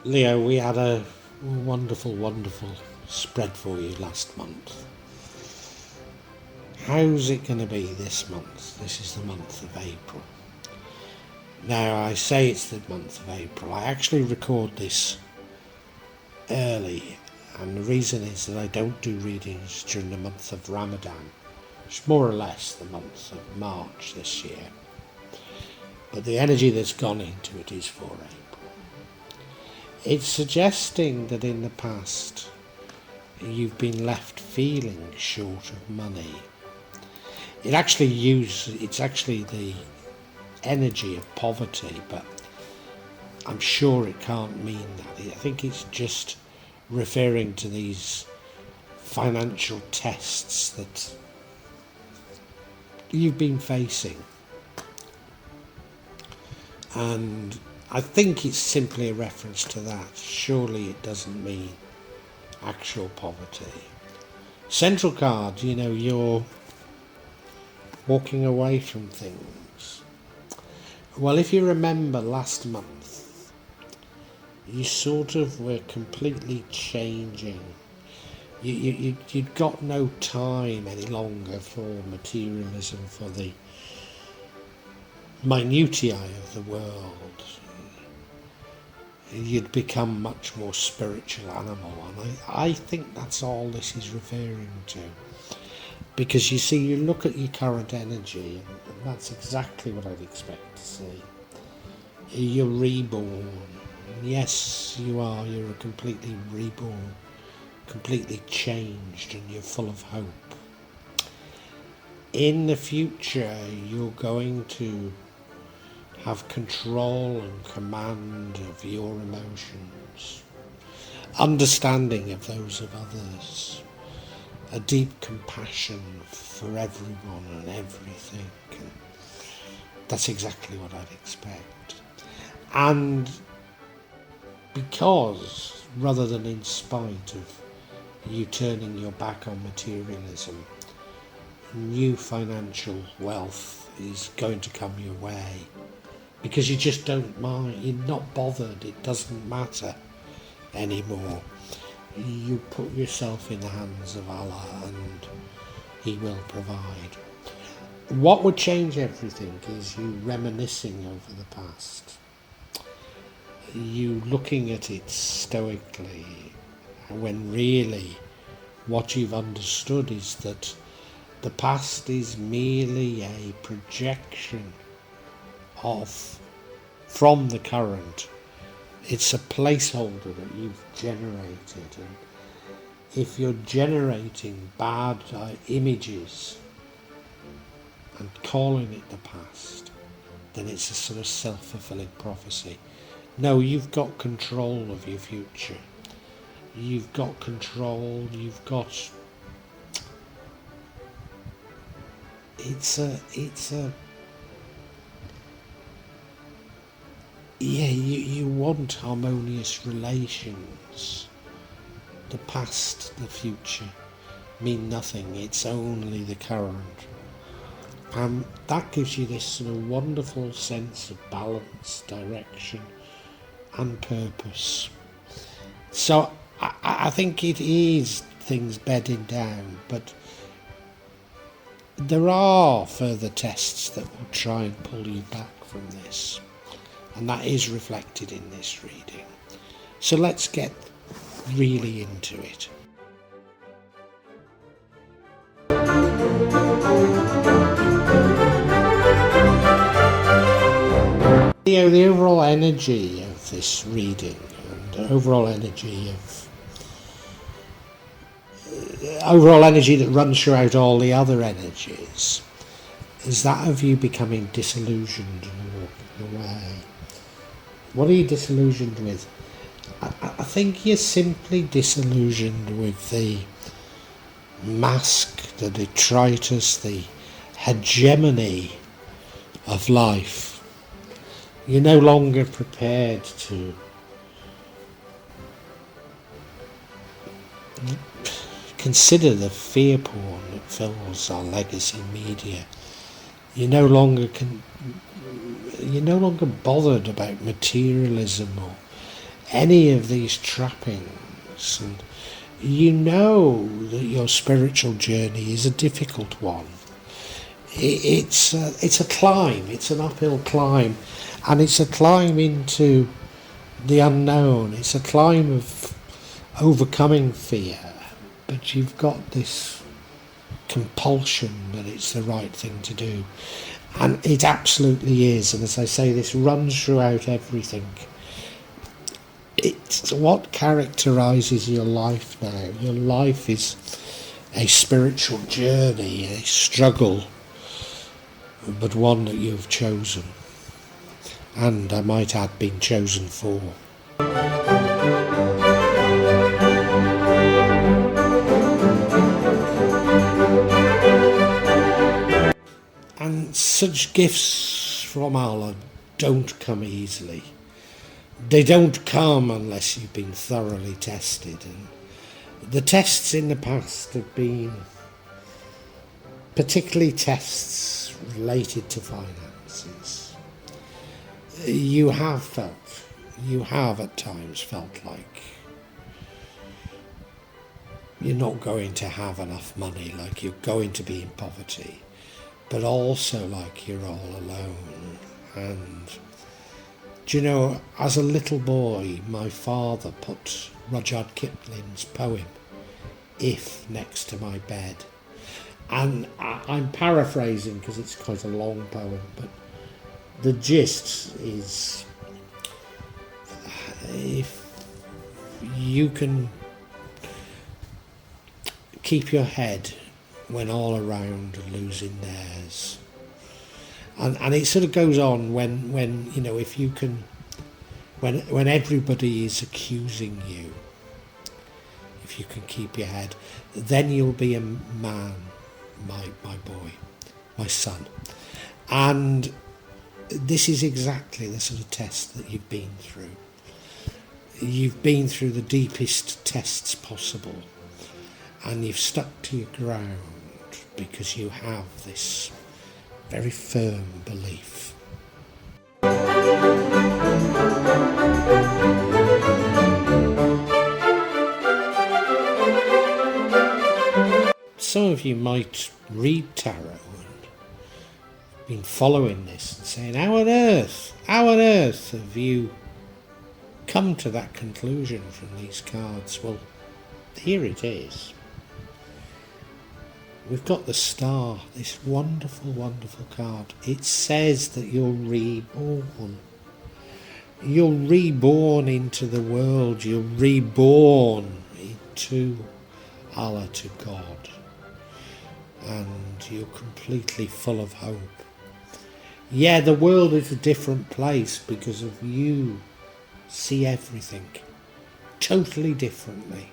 Leo, we had a wonderful spread for you last month. How's it going to be this month? This is the month of April. Now, I say it's the month of April. I actually record this early, and the reason is that I don't do readings during the month of Ramadan. It's more or less the month of March this year. But the energy that's gone into it is for April. It's suggesting that in the past you've been left feeling short of money. It's actually the energy of poverty, but I'm sure it can't mean that. I think it's just referring to these financial tests that you've been facing. And I think it's simply a reference to that. Surely it doesn't mean actual poverty. Central card, you're walking away from things. Well, if you remember last month, you sort of were completely changing. You'd got no time any longer for materialism, for the minutiae of the world. You'd become much more spiritual animal, and I think that's all this is referring to. Because you see, you look at your current energy, and that's exactly what I'd expect to see. You're reborn. Yes, you are. You're a completely reborn, completely changed, and you're full of hope. In the future, you're going to have control and command of your emotions, understanding of those of others, a deep compassion for everyone and everything. And that's exactly what I'd expect. And because, rather than in spite of you turning your back on materialism, new financial wealth is going to come your way. Because you just don't mind, you're not bothered, it doesn't matter anymore. You put yourself in the hands of Allah and He will provide. What would change everything is you reminiscing over the past. You looking at it stoically, when really what you've understood is that the past is merely a projection from the current. It's a placeholder that you've generated, and if you're generating bad images and calling it the past, then it's a sort of self-fulfilling prophecy. No, you've got control of your future. You've got control, you want harmonious relations. The past, the future mean nothing. It's only the current. And that gives you this sort of wonderful sense of balance, direction and purpose. So I think it is things bedding down, but there are further tests that will try and pull you back from this. And that is reflected in this reading. So let's get really into it. The overall energy of this reading, and the overall energy that runs throughout all the other energies, is that of you becoming disillusioned and walking away. What are you disillusioned with? I think you're simply disillusioned with the mask, the detritus, the hegemony of life. You're no longer prepared to consider the fear porn that fills our legacy media. You're no longer bothered about materialism or any of these trappings, and you know that your spiritual journey is a difficult one. It's a climb, it's an uphill climb, and it's a climb into the unknown. It's a climb of overcoming fear, but you've got this compulsion that it's the right thing to do, and it absolutely is. And as I say, this runs throughout everything. It's what characterises your life now. Your life is a spiritual journey, a struggle, but one that you've chosen, and I might add, been chosen for. And such gifts from Allah don't come easily. They don't come unless you've been thoroughly tested, and the tests in the past have been particularly tests related to finances. You have at times felt like you're not going to have enough money, like you're going to be in poverty, but also like you're all alone. And do you know, as a little boy, my father put Rudyard Kipling's poem "If" next to my bed. And I'm paraphrasing because it's quite a long poem, but the gist is, if you can keep your head when all around are losing theirs. And it sort of goes on when you know, if you can, when everybody is accusing you, if you can keep your head, then you'll be a man, my boy, my son. And this is exactly the sort of test that you've been through. You've been through the deepest tests possible, and you've stuck to your ground because you have this very firm belief. Some of you might read tarot and been following this and saying, how on earth have you come to that conclusion from these cards? Well, here it is. We've got the star, this wonderful, wonderful card. It says that you're reborn. You're reborn into the world. You're reborn into Allah, to God. And you're completely full of hope. Yeah, the world is a different place because of you see everything totally differently,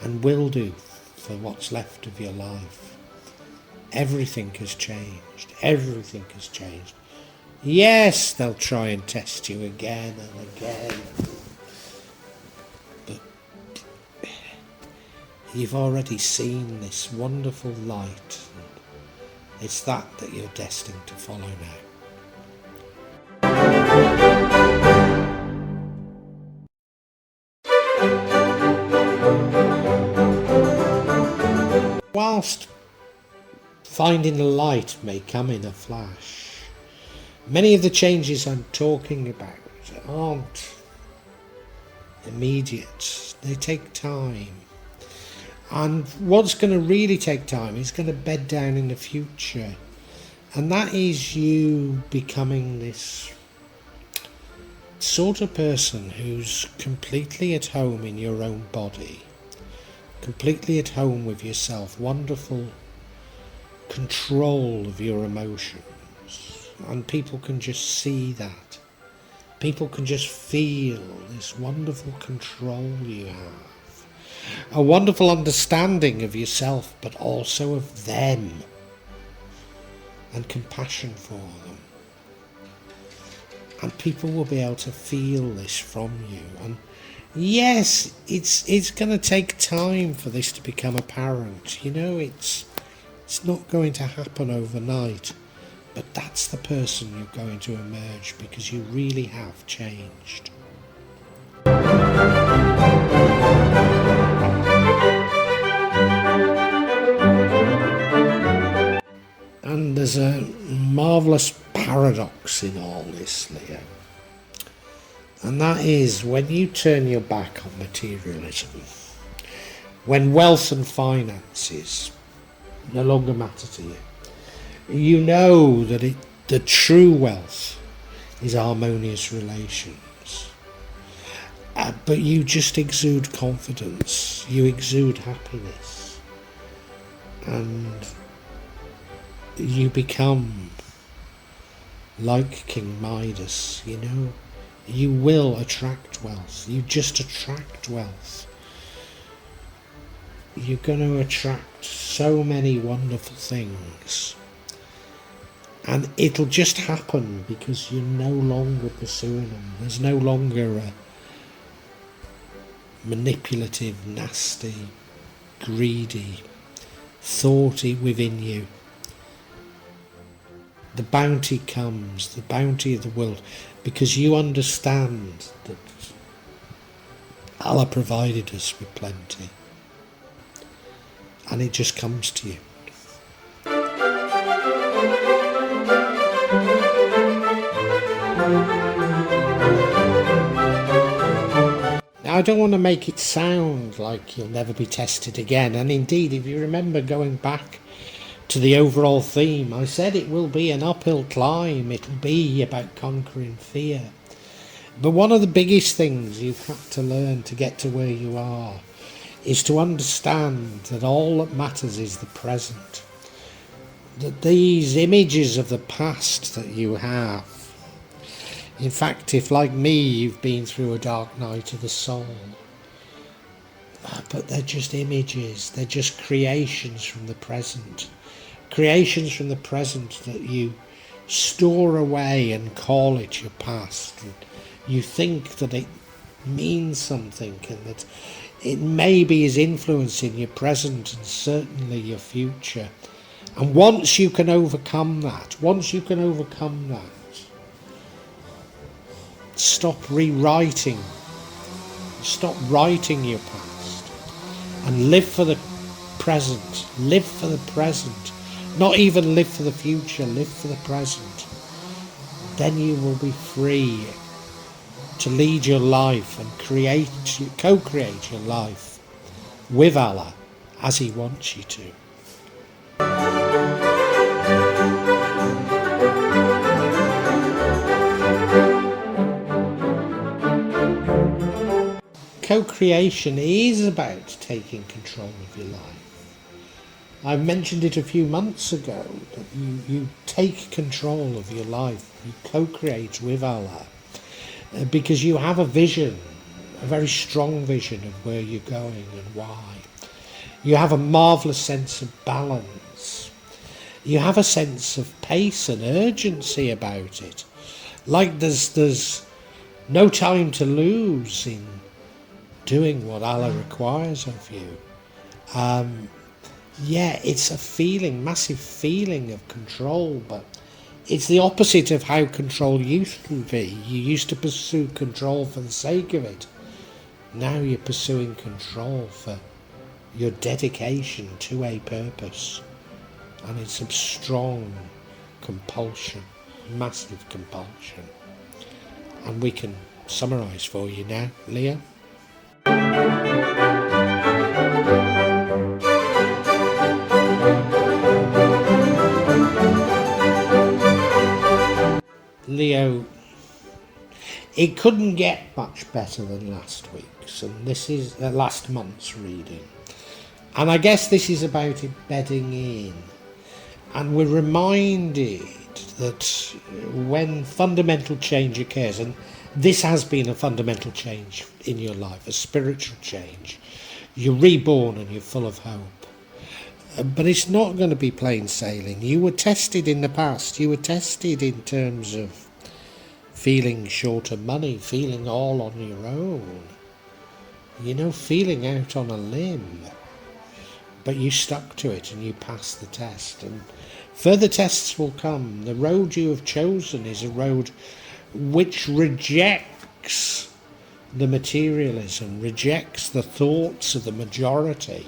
and will do for what's left of your life. Everything has changed. Everything has changed. Yes, they'll try and test you again and again, but you've already seen this wonderful light. It's that you're destined to follow now. Whilst finding the light may come in a flash, many of the changes I'm talking about aren't immediate. They take time. And what's going to really take time is going to bed down in the future. And that is you becoming this sort of person who's completely at home in your own body, completely at home with yourself, wonderful control of your emotions, and people can just see that. People can just feel this wonderful control you have, a wonderful understanding of yourself, but also of them, and compassion for them. And people will be able to feel this from you, and Yes, it's going to take time for this to become apparent. It's not going to happen overnight. But that's the person you're going to emerge, because you really have changed. And there's a marvellous paradox in all this, Leo. And that is, when you turn your back on materialism, when wealth and finances no longer matter to you, you know that the true wealth is harmonious relations. But you just exude confidence, you exude happiness, and you become like King Midas, You will attract wealth. You just attract wealth. You're going to attract so many wonderful things. And it'll just happen because you're no longer pursuing them. There's no longer a manipulative, nasty, greedy, thoughty within you. The bounty comes, the bounty of the world, because you understand that Allah provided us with plenty. And it just comes to you. Now, I don't want to make it sound like you'll never be tested again. And indeed, if you remember going back to the overall theme, I said it will be an uphill climb. It'll be about conquering fear. But one of the biggest things you've had to learn to get to where you are is to understand that all that matters is the present. That these images of the past that you have, in fact, if like me you've been through a dark night of the soul, but they're just images, they're just creations from the present. Creations from the present that you store away and call it your past. And you think that it means something and that it maybe is influencing your present and certainly your future. And once you can overcome that, stop rewriting, stop writing your past and live for the present, live for the present. Not even live for the future, live for the present. Then you will be free to lead your life and co-create your life with Allah as He wants you to. Co-creation is about taking control of your life. I mentioned it a few months ago, that you take control of your life, you co-create with Allah, because you have a vision, a very strong vision of where you're going and why. You have a marvellous sense of balance. You have a sense of pace and urgency about it. Like there's no time to lose in doing what Allah requires of you. Yeah, it's a feeling, massive feeling of control, but it's the opposite of how control used to be. You used to pursue control for the sake of it. Now you're pursuing control for your dedication to a purpose. And it's a strong compulsion, massive compulsion. And we can summarise for you now, Leo. Leo, it couldn't get much better than last week's, and this is last month's reading. And I guess this is about it bedding in. And we're reminded that when fundamental change occurs, and this has been a fundamental change in your life, a spiritual change, you're reborn and you're full of hope. But it's not going to be plain sailing. You were tested in the past. You were tested in terms of feeling short of money, feeling all on your own. feeling out on a limb, but you stuck to it and you passed the test, and further tests will come. The road you have chosen is a road which rejects the materialism, rejects the thoughts of the majority.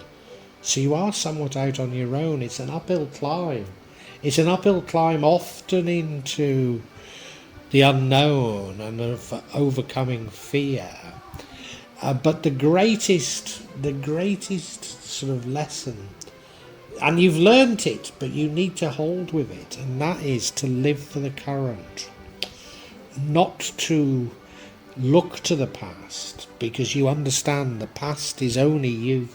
So you are somewhat out on your own. It's an uphill climb. It's an uphill climb often into the unknown and of overcoming fear. But the greatest sort of lesson, and you've learnt it, but you need to hold with it, and that is to live for the current, not to look to the past, because you understand the past is only you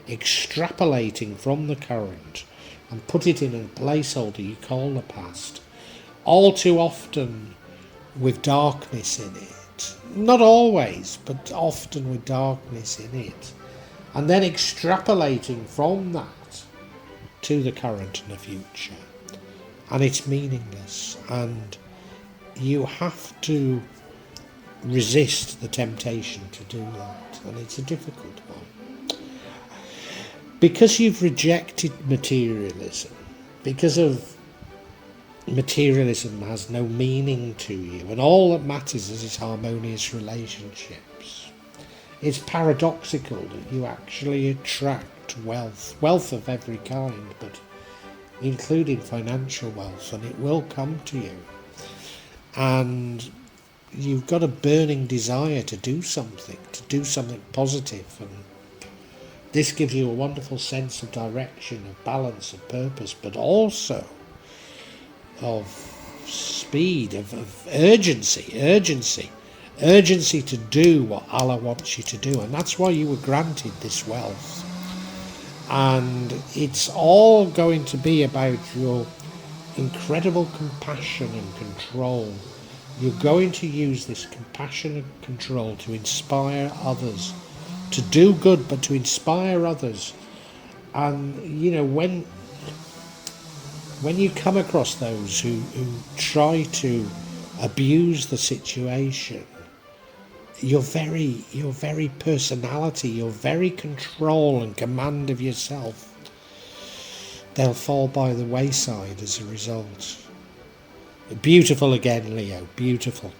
extrapolating from the current and put it in a placeholder you call the past, all too often with darkness in it. Not always, but often with darkness in it. And then extrapolating from that to the current and the future. And it's meaningless. And you have to resist the temptation to do that. And it's a difficult one. Because you've rejected materialism, because of materialism has no meaning to you, and all that matters is harmonious relationships. It's paradoxical that you actually attract wealth of every kind, but including financial wealth, and it will come to you. And you've got a burning desire to do something positive, and this gives you a wonderful sense of direction, of balance, of purpose, but also of speed, of urgency to do what Allah wants you to do. And that's why you were granted this wealth. And it's all going to be about your incredible compassion and control. You're going to use this compassion and control to inspire others, to do good, but to inspire others. And when you come across those who try to abuse the situation, your very personality, your very control and command of yourself, they'll fall by the wayside as a result. Beautiful again, Leo, beautiful.